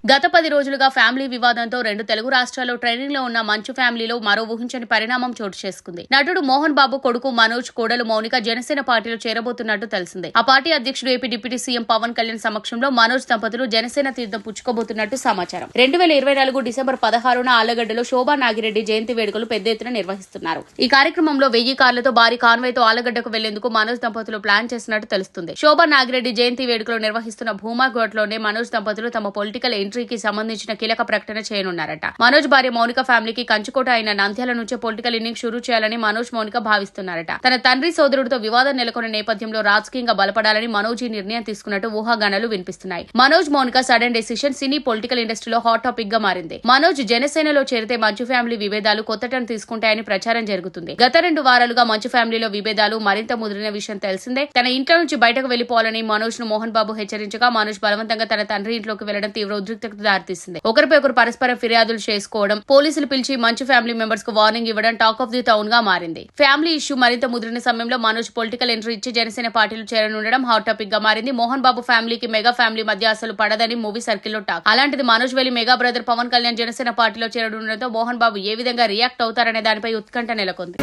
గత 10 రోజులుగా ఫ్యామిలీ వివాదంతో 2 తెలుగు రాష్ట్రాల్లో ట్రైనింగ్ లో ఉన్న మంచు ఫ్యామిలీలో మరో ఊహించని పరిణామం చోటు చేసుకుంది. నటుడు మోహన్ బాబు కొడుకు మనోజ్, కోడలు మౌనిక జనసేన పార్టీలో చేరబోతున్నట్టు తెలిసిందే. ఆ పార్టీ అధ్యక్షుడు AP deputy CM Pawan Kalyan సమక్షంలో మనోజ్ దంపతులు జనసేన తీర్థం పుచ్చుకోబోతున్నట్టు సమాచారం. 2024 డిసెంబర్ 16న ఆళ్లగడ్డలో శోభా నాగిరెడ్డి జయంతి వేడుకలు పెద్ద ఎత్తున నిర్వహిస్తున్నారు. ఈ కార్యక్రమంలో 1000 కార్లతో భారీ కాన్వాయ్తో ఆళ్లగడ్డకు వెళ్లేందుకు మనోజ్ దంపతులు ప్లాన్ చేసినట్టు తెలుస్తుంది. శోభా నాగిరెడ్డి జయంతి వేడుకలు నిర్వహిస్తున్న భూమాఘాట్లోనే మనోజ్ దంపతులు తమ పొలిటికల్ ఎంట్రీకి సంబంధించిన కీలక ప్రకటన చేయనున్నారట. మనోజ్ భార్య మౌనిక ఫ్యామిలీకి కంచుకోట అయిన నంద్యాల నుంచే పొలిటికల్ ఇన్నింగ్ షురూ చేయాలని మనోజ్ మౌనిక భావిస్తున్నారట. తన తండ్రి సోదరుడితో వివాదం నెలకొన్న నేపథ్యంలో రాజకీయంగా బలపడాలని మనోజ్ ఈ నిర్ణయం తీసుకున్నట్టు ఊహాగానాలు వినిపిస్తున్నాయి. మనోజ్ మౌనిక సడన్ డెసిషన్ సినీ పొలిటికల్ ఇండస్ట్రీలో హాట్ టాపిక్ గా మారింది. మనోజ్ జనసేనలో చేరితే మంచు ఫ్యామిలీ విభేదాలు కొత్త టర్న్ తీసుకుంటాయని ప్రచారం జరుగుతుంది. గత 2 వారాలుగా మంచు ఫ్యామిలీలో విభేదాలు మరింత ముదిరిన విషయం తెలిసిందే. తన ఇంట్లో నుంచి బయటకు వెళ్లిపోవాలని మనోజ్ ను మోహన్ బాబు హెచ్చరించగా మనోజ్ బలవంతంగా తన తండ్రి ఇంట్లోకి వెళ్లడం తీవ్ర ఉద్రిక్తతకు దారితీసింది. ఒకరిపై ఒకరు పరస్పర ఫిర్యాదులు చేసుకోవడం, పోలీసులు పిలిచి మంచు ఫ్యామిలీ మెంబర్స్ కు వార్నింగ్ ఇవ్వడం టాక్ ఆఫ్ ది టౌన్ గా మారింది. ఫ్యామిలీ ఇష్యూ మరింత ముదిరిన సమయంలో మనోజ్ పొలిటికల్ ఎంట్రీ ఇచ్చి జనసేన పార్టీలో చేరనుండడం హాట్ టాపిక్ గా మారింది. మోహన్ బాబు ఫ్యామిలీకి మెగా ఫ్యామిలీ మధ్య అసలు పడదని మూవీ సర్కిల్లో టాక్. అలాంటిది మనోజ్ వెళ్లి మెగా బ్రదర్ పవన్ కళ్యాణ్ జనసేన పార్టీలో చేరనుండడంతో మోహన్ బాబు ఏ విధంగా రియాక్ట్ అవుతారనే దానిపై ఉత్కంఠ నెలకొంది.